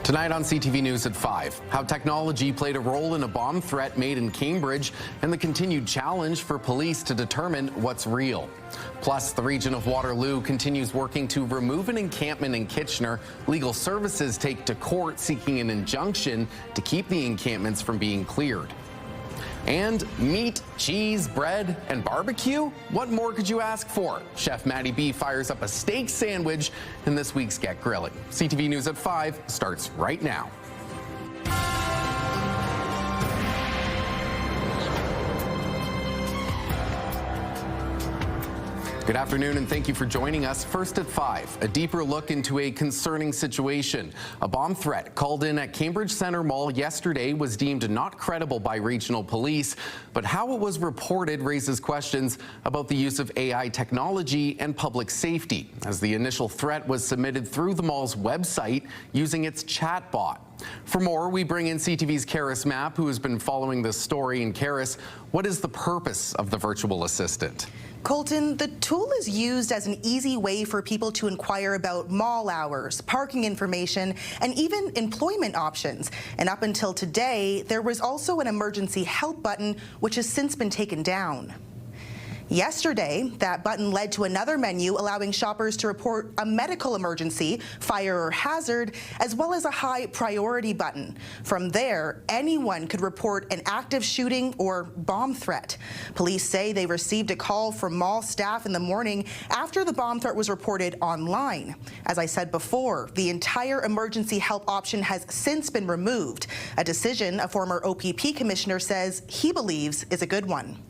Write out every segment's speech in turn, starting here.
Tonight on CTV News at 5, how technology played a role in a bomb threat made in Cambridge and the continued challenge for police to determine what's real. Plus, the region of Waterloo continues working to remove an encampment in Kitchener. Legal services take to court seeking an injunction to keep the encampments from being cleared. And meat, cheese, bread, and barbecue? What more could you ask for? Chef Matty B fires up a steak sandwich in this week's Get Grilling. CTV News at 5 starts right now. Good afternoon and thank you for joining us. First at 5, a deeper look into a concerning situation. A bomb threat called in at Cambridge Centre Mall yesterday was deemed not credible by regional police, but how it was reported raises questions about the use of AI technology and public safety, as the initial threat was submitted through the mall's website using its chatbot. For more, we bring in CTV's Karis Mapp, who has been following this story. And Karis, what is the purpose of the virtual assistant? Colton, the tool is used as an easy way for people to inquire about mall hours, parking information, and even employment options. And up until today, there was also an emergency help button, which has since been taken down. Yesterday, that button led to another menu allowing shoppers to report a medical emergency, fire or hazard, as well as a high priority button. From there, anyone could report an active shooting or bomb threat. Police say they received a call from mall staff in the morning after the bomb threat was reported online. As I said before, the entire emergency help option has since been removed, a decision a former OPP commissioner says he believes is a good one.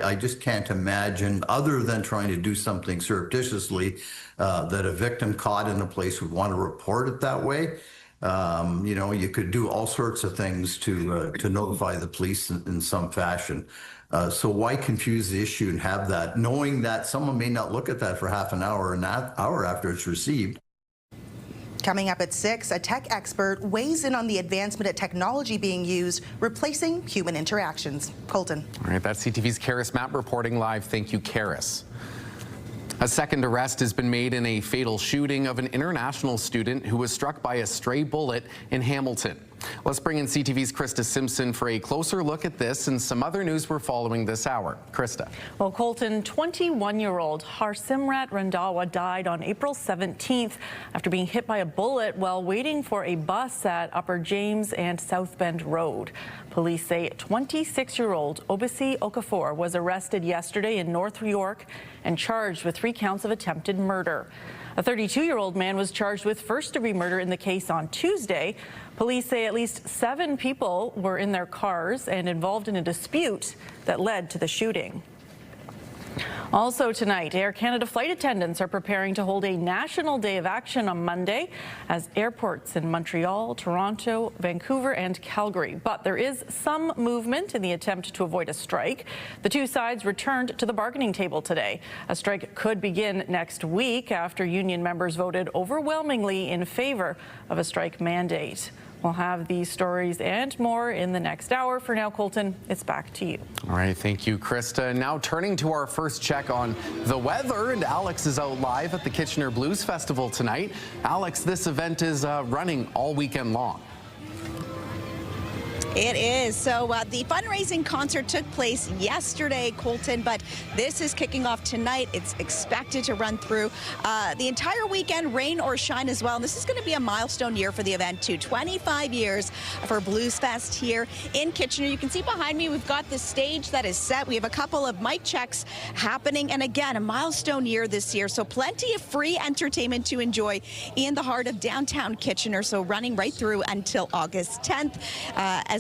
I just can't imagine, other than trying to do something surreptitiously, that a victim caught in a place would want to report it that way. You know, you could do all sorts of things to notify the police in some fashion. So why confuse the issue and have that, knowing that someone may not look at that for half an hour, an hour after it's received? Coming up at 6, a tech expert weighs in on the advancement of technology being used, replacing human interactions. Colton. All right, that's CTV's Karis Mapp reporting live. Thank you, Karis. A second arrest has been made in a fatal shooting of an international student who was struck by a stray bullet in Hamilton. Let's bring in CTV's Krista Simpson for a closer look at this and some other news we're following this hour. Krista. Well, Colton, 21-year-old Harsimrat Randhawa died on April 17th after being hit by a bullet while waiting for a bus at Upper James and South Bend Road. Police say 26-year-old Obisi Okafor was arrested yesterday in North York and charged with 3 counts of attempted murder. A 32-year-old man was charged with first-degree murder in the case on Tuesday. Police say at least 7 people were in their cars and involved in a dispute that led to the shooting. Also tonight, Air Canada flight attendants are preparing to hold a national day of action on Monday as airports in Montreal, Toronto, Vancouver and Calgary. But there is some movement in the attempt to avoid a strike. The two sides returned to the bargaining table today. A strike could begin next week after union members voted overwhelmingly in favor of a strike mandate. We'll have these stories and more in the next hour. For now, Colton, it's back to you. All right, thank you, Krista. Now turning to our first check on the weather, and Alex is out live at the Kitchener Blues Festival tonight. Alex, this event is running all weekend long. It is. So the fundraising concert took place yesterday, Colton, but this is kicking off tonight. It's expected to run through the entire weekend, rain or shine as well. And this is going to be a milestone year for the event, too. 25 years for Blues Fest here in Kitchener. You can see behind me, we've got the stage that is set. We have a couple of mic checks happening. And again, a milestone year this year. So plenty of free entertainment to enjoy in the heart of downtown Kitchener. So running right through until August 10th.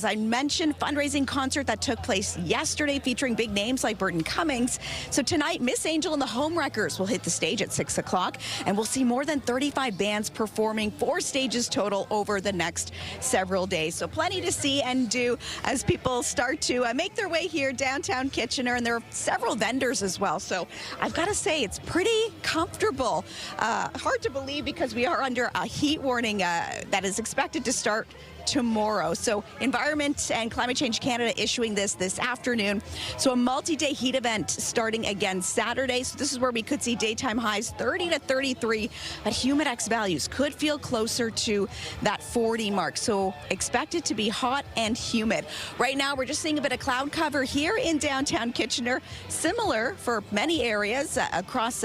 As I mentioned, fundraising concert that took place yesterday featuring big names like Burton Cummings. So tonight, Miss Angel and the Homewreckers will hit the stage at 6 o'clock, and we'll see more than 35 bands performing, 4 stages total over the next several days. So plenty to see and do as people start to make their way here downtown Kitchener, and there are several vendors as well. So I've got to say, it's pretty comfortable. Hard to believe because we are under a heat warning that is expected to start tomorrow. So Environment and Climate Change Canada issuing this afternoon. So a multi-day heat event starting again Saturday. So this is where we could see daytime highs 30 to 33, but humidex values could feel closer to that 40 mark. So expect it to be hot and humid. Right now, we're just seeing a bit of cloud cover here in downtown Kitchener, similar for many areas across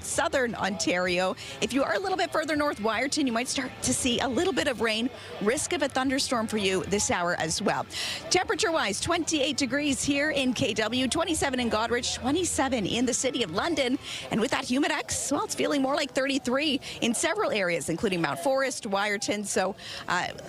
southern Ontario. If you are a little bit further north, Wyerton, you might start to see a little bit of rain. Risk of a thunderstorm for you this hour as well. Temperature-wise, 28 degrees here in KW, 27 in Goderich, 27 in the City of London. And with that humidex, well, it's feeling more like 33 in several areas, including Mount Forest, Wyerton. So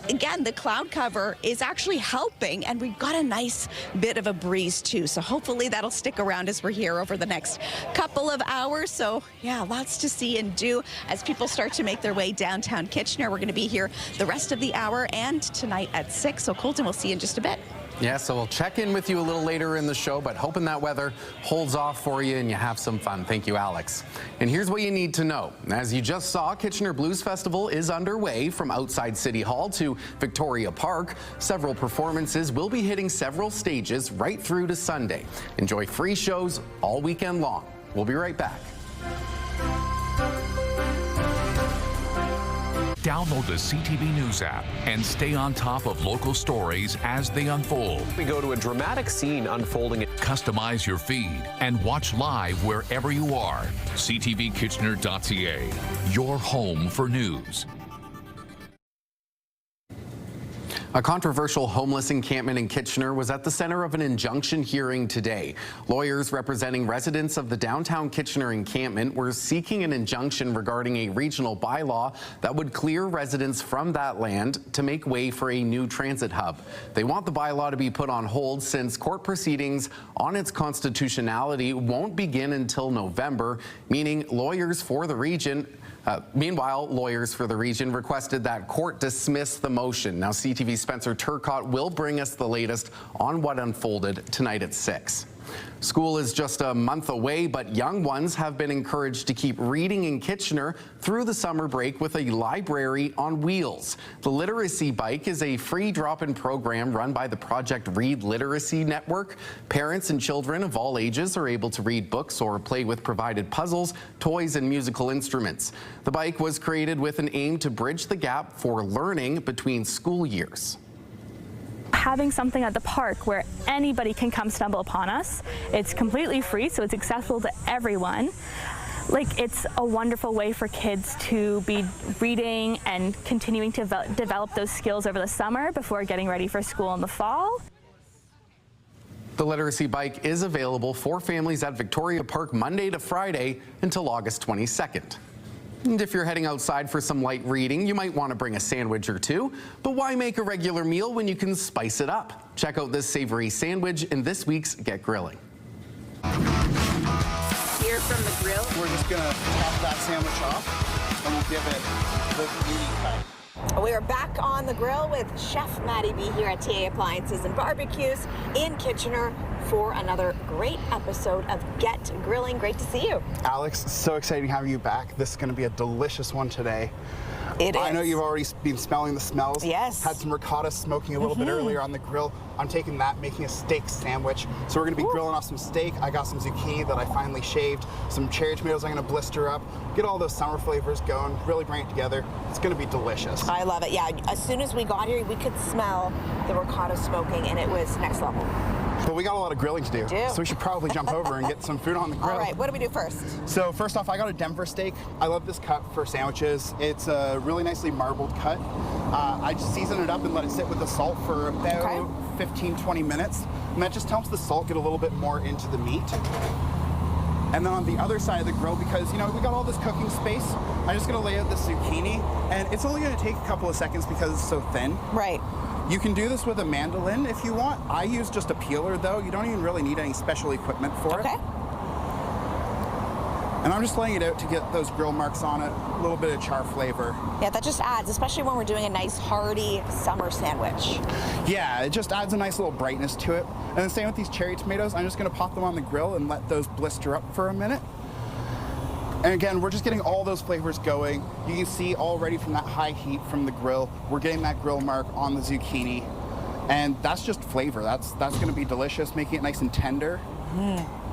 again, the cloud cover is actually helping, and we've got a nice bit of a breeze too. So hopefully that'll stick around as we're here over the next couple of hours. So yeah, lots to see and do as people start to make their way downtown Kitchener. We're going to be here the rest of the hour and tonight at 6. So Colton, we'll see you in just a bit. Yeah, so we'll check in with you a little later in the show, but hoping that weather holds off for you and you have some fun. Thank you, Alex. And here's what you need to know. As you just saw, Kitchener Blues Festival is underway from outside City Hall to Victoria Park. Several performances will be hitting several stages right through to Sunday. Enjoy free shows all weekend long. We'll be right back. Download the CTV News app and stay on top of local stories as they unfold. We go to a dramatic scene unfolding. Customize your feed and watch live wherever you are. ctvkitchener.ca, your home for news. A controversial homeless encampment in Kitchener was at the center of an injunction hearing today. Lawyers representing residents of the downtown Kitchener encampment were seeking an injunction regarding a regional bylaw that would clear residents from that land to make way for a new transit hub. They want the bylaw to be put on hold since court proceedings on its constitutionality won't begin until November, meaning lawyers for the region Meanwhile, lawyers for the region requested that court dismiss the motion. Now, CTV's Spencer Turcott will bring us the latest on what unfolded tonight at 6. School is just a month away, but young ones have been encouraged to keep reading in Kitchener through the summer break with a library on wheels. The Literacy Bike is a free drop-in program run by the Project Read Literacy Network. Parents and children of all ages are able to read books or play with provided puzzles, toys, and musical instruments. The bike was created with an aim to bridge the gap for learning between school years. Having something at the park where anybody can come stumble upon us. It's completely free, so it's accessible to everyone. Like, it's a wonderful way for kids to be reading and continuing to develop those skills over the summer before getting ready for school in the fall. The Literacy Bike is available for families at Victoria Park Monday to Friday until August 22nd. And if you're heading outside for some light reading, you might want to bring a sandwich or two. But why make a regular meal when you can spice it up? Check out this savory sandwich in this week's Get Grilling. Here from the grill, we're just going to top that sandwich off and we'll give it the beauty cut. We are back on the grill with Chef Matty B here at TA Appliances and Barbecues in Kitchener for another great episode of Get Grilling. Great to see you. Alex, so exciting having you back. This is going to be a delicious one today. It is. I know you've already been smelling the smells. Yes. Had some ricotta smoking a little bit earlier on the grill. I'm taking that, making a steak sandwich. So we're going to be grilling off some steak. I got some zucchini that I finally shaved. Some cherry tomatoes I'm going to blister up. Get all those summer flavors going. Really bring it together. It's going to be delicious. I love it. Yeah, as soon as we got here, we could smell the ricotta smoking, and it was next level. But we got a lot of grilling to do. So we should probably jump over and get some food on the grill. All right, what do we do first? So first off, I got a Denver steak. I love this cut for sandwiches. It's a really nicely marbled cut. I just season it up and let it sit with the salt for about 15-20 minutes. And that just helps the salt get a little bit more into the meat. And then on the other side of the grill, because, you know, we got all this cooking space, I'm just going to lay out the zucchini. And it's only going to take a couple of seconds because it's so thin. Right. You can do this with a mandolin if you want. I use just a peeler, though. You don't even really need any special equipment for it. And I'm just laying it out to get those grill marks on it, a little bit of char flavor. Yeah, that just adds, especially when we're doing a nice hearty summer sandwich. Yeah, it just adds a nice little brightness to it. And then same with these cherry tomatoes. I'm just going to pop them on the grill and let those blister up for a minute. And again, we're just getting all those flavors going. You can see already from that high heat from the grill, we're getting that grill mark on the zucchini. And that's just flavor. That's going to be delicious, making it nice and tender.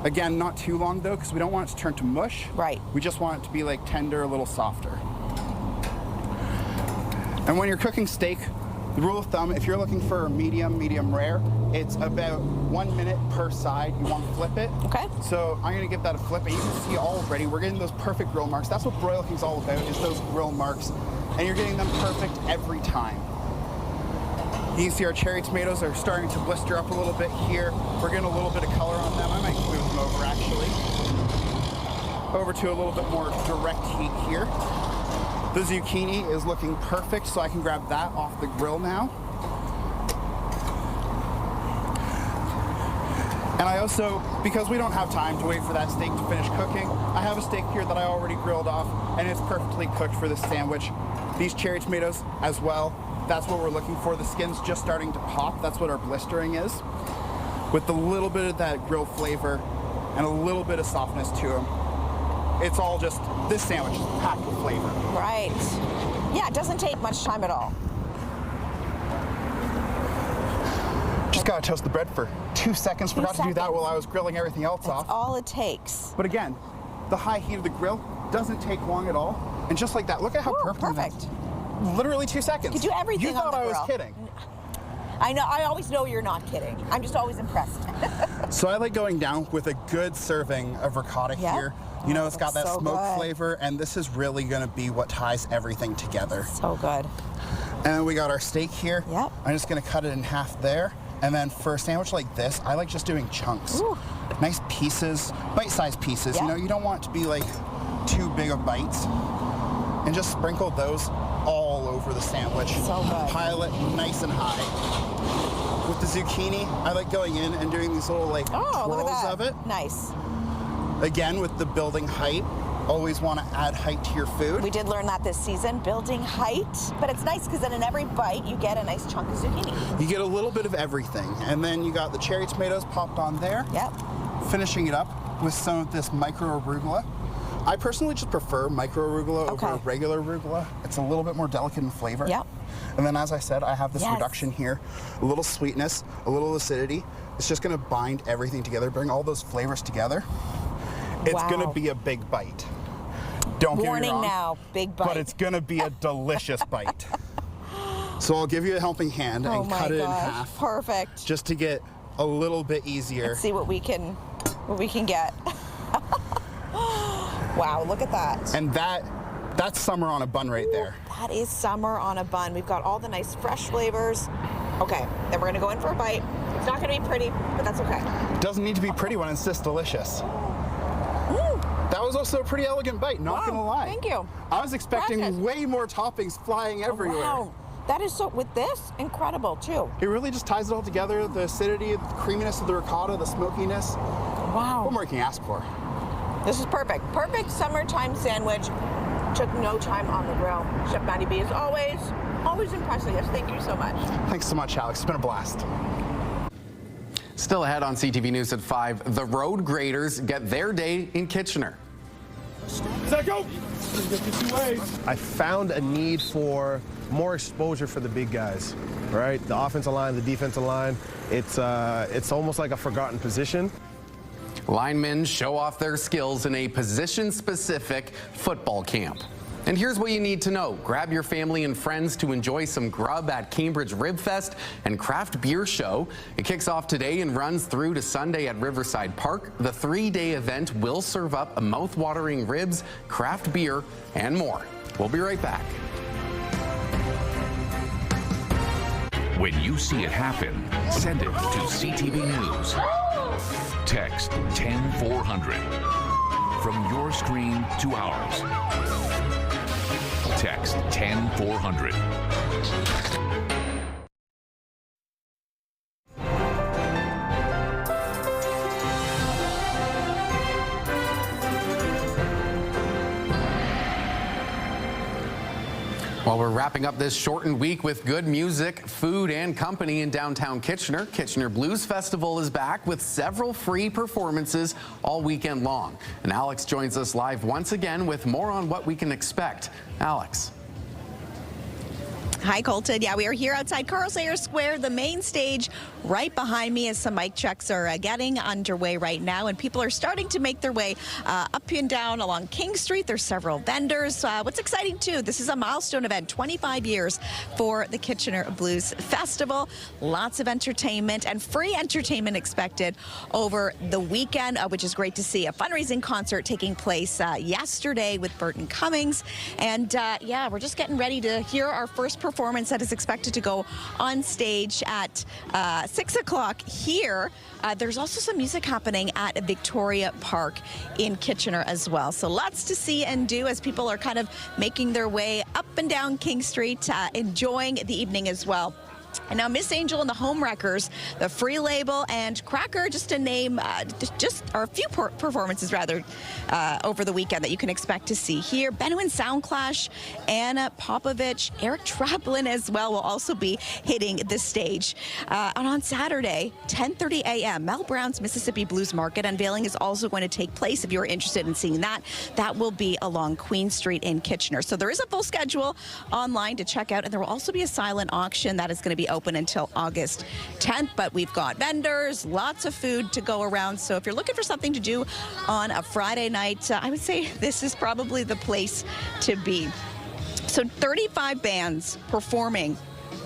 Again, not too long though, because we don't want it to turn to mush. Right. We just want it to be like tender, a little softer. And when you're cooking steak, the rule of thumb, if you're looking for medium rare, it's about 1 minute per side. You want to flip it. Okay. So I'm going to give that a flip, and you can see already we're getting those perfect grill marks. That's what broil cooking's all about, is those grill marks, and you're getting them perfect every time. You can see our cherry tomatoes are starting to blister up a little bit here. We're getting a little bit of color on them. I might move them over actually. Over to a little bit more direct heat here. The zucchini is looking perfect, so I can grab that off the grill now. And I also, because we don't have time to wait for that steak to finish cooking, I have a steak here that I already grilled off, and it's perfectly cooked for this sandwich. These cherry tomatoes as well, that's what we're looking for. The skin's just starting to pop. That's what our blistering is. With a little bit of that grill flavor and a little bit of softness to them. It's all just, this sandwich is packed with flavor. Right. Yeah, it doesn't take much time at all. Just gotta toast the bread for 2 seconds. Forgot to do that while I was grilling everything else off. That's all it takes. But again, the high heat of the grill doesn't take long at all. And just like that, look at how perfect. Literally 2 seconds. You could do everything You thought on the I was grill. kidding. I know. I always know you're not kidding. I'm just always impressed. So I like going down with a good serving of ricotta here. You know, it's got that smoke flavor, and this is really going to be what ties everything together. So good. And then we got our steak here. Yep. I'm just going to cut it in half there. And then for a sandwich like this, I like just doing chunks. Ooh. Nice pieces, bite-sized pieces. You know, you don't want it to be like too big of bites. And just sprinkle those all over the sandwich. So good. Pile it nice and high. With the zucchini, I like going in and doing these little like twirls of it. Nice. Again, with the building height, always want to add height to your food. We did learn that this season, building height. But it's nice because then in every bite, you get a nice chunk of zucchini. You get a little bit of everything. And then you got the cherry tomatoes popped on there. Yep. Finishing it up with some of this micro arugula. I personally just prefer micro arugula over regular arugula. It's a little bit more delicate in flavor. Yep. And then as I said, I have this reduction here. A little sweetness, a little acidity. It's just gonna bind everything together, bring all those flavors together. It's gonna be a big bite. Don't get me wrong. Warning now, big bite. But it's gonna be a delicious bite. So I'll give you a helping hand and cut it in half. Perfect. Just to get a little bit easier. Let's see what we can get. Wow, look at that. And that's summer on a bun right there. That is summer on a bun. We've got all the nice fresh flavors. Okay, then we're gonna go in for a bite. It's not gonna be pretty, but that's okay. It doesn't need to be pretty when it's this delicious. That was also a pretty elegant bite, not gonna lie. Thank you. I was expecting way more toppings flying everywhere. Wow, that is so, with this, incredible too. It really just ties it all together, the acidity, the creaminess of the ricotta, the smokiness. Wow. What more can you ask for? This is perfect. Perfect summertime sandwich. Took no time on the grill. Chef Matty B, as always impressing us. Thank you so much. Thanks so much, Alex. It's been a blast. Still ahead on CTV News at 5, the road graders get their day in Kitchener. Go. I found a need for more exposure for the big guys, right? The offensive line, the defensive line. It's almost like a forgotten position. Linemen show off their skills in a position-specific football camp. And here's what you need to know. Grab your family and friends to enjoy some grub at Cambridge Rib Fest and Craft Beer Show. It kicks off today and runs through to Sunday at Riverside Park. The 3-day event will serve up mouth-watering ribs, craft beer, and more. We'll be right back. When you see it happen, send it to CTV News. Text 10400. From your screen to ours. Text 10400. Well, we're wrapping up this shortened week with good music, food, and company in downtown Kitchener. Kitchener Blues Festival is back with several free performances all weekend long. And Alex joins us live once again with more on what we can expect. Alex. Hi, Colton. Yeah, we are here outside Carl Sayers Square, the main stage right behind me as some mic checks are getting underway right now, and people are starting to make their way up and down along King Street. There's several vendors. What's exciting, too, this is a milestone event, 25 years for the Kitchener Blues Festival. Lots of entertainment and free entertainment expected over the weekend, which is great to see. A fundraising concert taking place yesterday with Burton Cummings. And, yeah, we're just getting ready to hear our first performance that is expected to go on stage at 6 o'clock here. There's also some music happening at Victoria Park in Kitchener as well. So lots to see and do as people are kind of making their way up and down King Street, enjoying the evening as well. And now Miss Angel and the Homewreckers, the Free Label, and Cracker, just to name or a few performances rather over the weekend that you can expect to see here. Benwin Soundclash, Anna Popovich, Eric Traplin as well will also be hitting the stage. And on Saturday, 10:30 a.m., Mel Brown's Mississippi Blues Market unveiling is also going to take place. If you're interested in seeing that, that will be along Queen Street in Kitchener. So there is a full schedule online to check out, and there will also be a silent auction that is going to be open until August 10th, but we've got vendors, lots of food to go around. So if you're looking for something to do on a Friday night, I would say this is probably the place to be. So 35 bands performing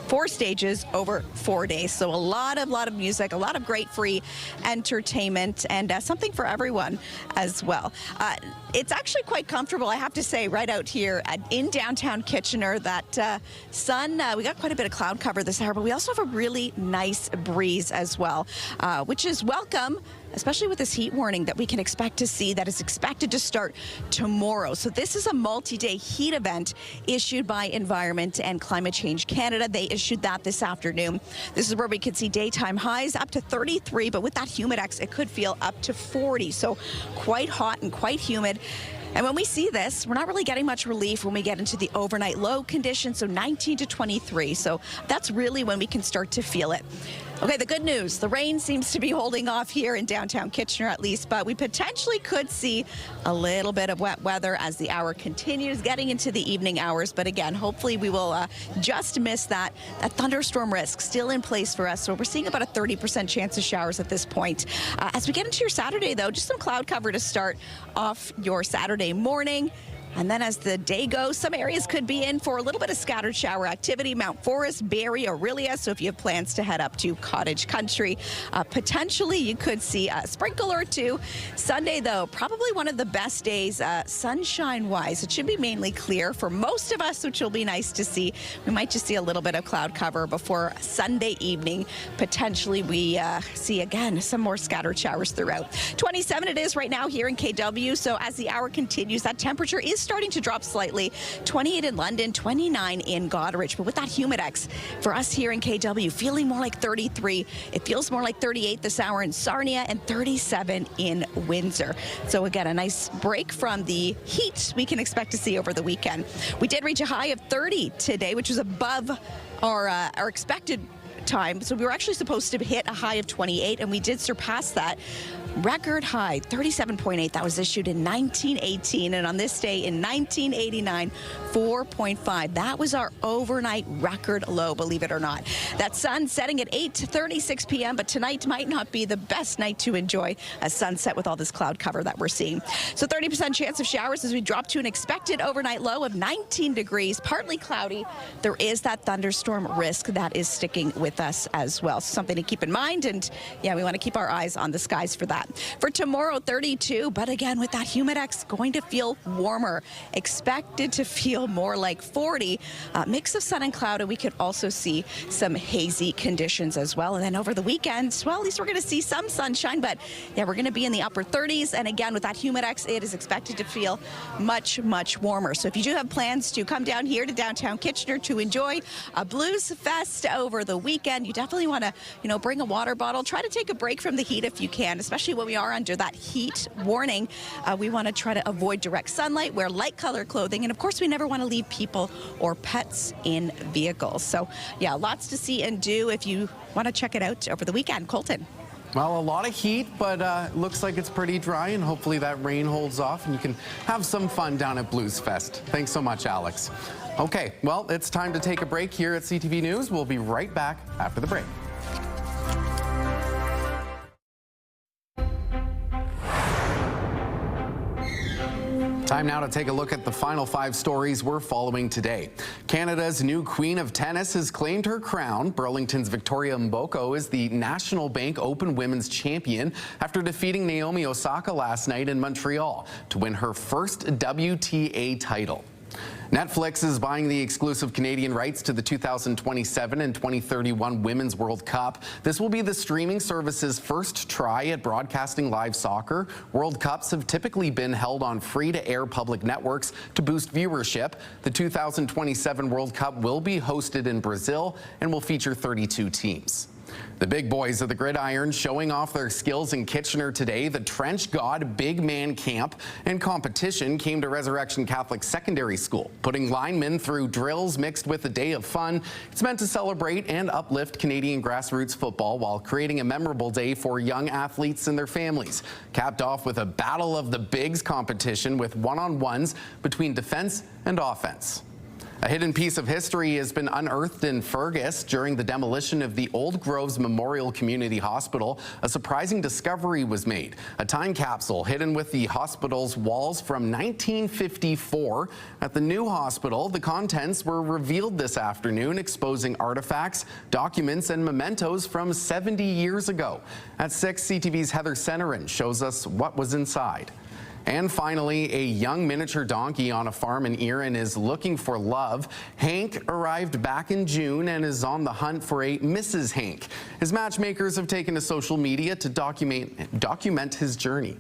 4 stages over 4 days. So a lot of music, a lot of great free entertainment, and something for everyone as well. It's actually quite comfortable, I have to say, right out here in downtown Kitchener. That sun, we got quite a bit of cloud cover this hour, but we also have a really nice breeze as well, which is welcome, especially with this heat warning that we can expect to see that is expected to start tomorrow. So this is a multi-day heat event issued by Environment and Climate Change Canada. They issued that this afternoon. This is where we could see daytime highs up to 33, but with that humidex, it could feel up to 40. So quite hot and quite humid. And when we see this, we're not really getting much relief when we get into the overnight low conditions, so 19 to 23. So that's really when we can start to feel it. Okay, the good news, the rain seems to be holding off here in downtown Kitchener at least, but we potentially could see a little bit of wet weather as the hour continues, getting into the evening hours. But again, hopefully we will just miss that. That thunderstorm risk still in place for us, so we're seeing about a 30% chance of showers at this point. As we get into your Saturday, though, just some cloud cover to start off your Saturday morning. And then as the day goes, some areas could be in for a little bit of scattered shower activity. Mount Forest, Barrie, Orillia. So if you have plans to head up to Cottage Country, potentially you could see a sprinkle or two. Sunday, though, probably one of the best days sunshine-wise. It should be mainly clear for most of us, which will be nice to see. We might just see a little bit of cloud cover before Sunday evening. Potentially we see, again, some more scattered showers throughout. 27 it is right now here in KW. So as the hour continues, that temperature is starting to drop slightly. 28 in London, 29 in Goderich. But with that humidex, for us here in KW, feeling more like 33. It feels more like 38 this hour in Sarnia and 37 in Windsor. So again, a nice break from the heat we can expect to see over the weekend. We did reach a high of 30 today, which was above our expected time. So we were actually supposed to hit a high of 28, and we did surpass that. Record high, 37.8. That was issued in 1918, and on this day in 1989, 4.5. That was our overnight record low, believe it or not. That sun setting at 8:36 p.m., but tonight might not be the best night to enjoy a sunset with all this cloud cover that we're seeing. So 30% chance of showers as we drop to an expected overnight low of 19 degrees, partly cloudy. There is that thunderstorm risk that is sticking with us as well. So something to keep in mind, and yeah, we want to keep our eyes on the skies for that. For tomorrow, 32, but again, with that humidex, going to feel warmer. Expected to feel more like 40. Mix of sun and cloud, and we could also see some hazy conditions as well. And then over the weekend, well, at least we're going to see some sunshine, but yeah, we're going to be in the upper 30s. And again, with that humidex, it is expected to feel much, much warmer. So if you do have plans to come down here to downtown Kitchener to enjoy a blues fest over the weekend, you definitely want to, bring a water bottle. Try to take a break from the heat if you can, especially especially when we are under that heat warning. We want to try to avoid direct sunlight, wear light color clothing, and of course we never want to leave people or pets in vehicles. So yeah, lots to see and do if you want to check it out over the weekend. Colton. Well, a lot of heat, but looks like it's pretty dry, and hopefully that rain holds off and you can have some fun down at Blues Fest. Thanks so much, Alex. Okay, well, it's time to take a break here at CTV News. We'll be right back after the break. Time now to take a look at the final 5 stories we're following today. Canada's new Queen of Tennis has claimed her crown. Burlington's Victoria Mboko is the National Bank Open Women's Champion after defeating Naomi Osaka last night in Montreal to win her first WTA title. Netflix is buying the exclusive Canadian rights to the 2027 and 2031 Women's World Cup. This will be the streaming service's first try at broadcasting live soccer. World Cups have typically been held on free-to-air public networks to boost viewership. The 2027 World Cup will be hosted in Brazil and will feature 32 teams. The big boys of the gridiron showing off their skills in Kitchener today. The Trench God Big Man Camp and competition came to Resurrection Catholic Secondary School, putting linemen through drills mixed with a day of fun. It's meant to celebrate and uplift Canadian grassroots football while creating a memorable day for young athletes and their families. Capped off with a Battle of the Bigs competition with one-on-ones between defense and offense. A hidden piece of history has been unearthed in Fergus during the demolition of the Old Groves Memorial Community Hospital. A surprising discovery was made. A time capsule hidden with the hospital's walls from 1954. At the new hospital, the contents were revealed this afternoon, exposing artifacts, documents, and mementos from 70 years ago. At 6, CTV's Heather Senerin shows us what was inside. And finally, a young miniature donkey on a farm in Erin is looking for love. Hank arrived back in June and is on the hunt for a Mrs. Hank. His matchmakers have taken to social media to document his journey.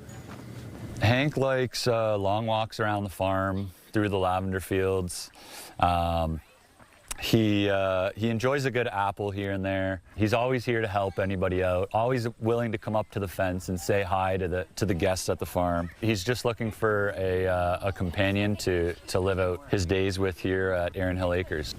Hank likes long walks around the farm, through the lavender fields. He enjoys a good apple here and there. He's always here to help anybody out, always willing to come up to the fence and say hi to the guests at the farm. He's just looking for a companion to live out his days with here at Erin Hill Acres.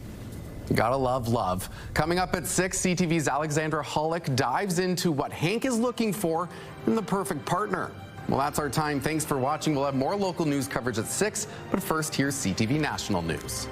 Gotta love love. Coming up at 6, CTV's Alexandra Hollick dives into what Hank is looking for in the perfect partner. Well, that's our time. Thanks for watching. We'll have more local news coverage at 6, but first, here's CTV National News.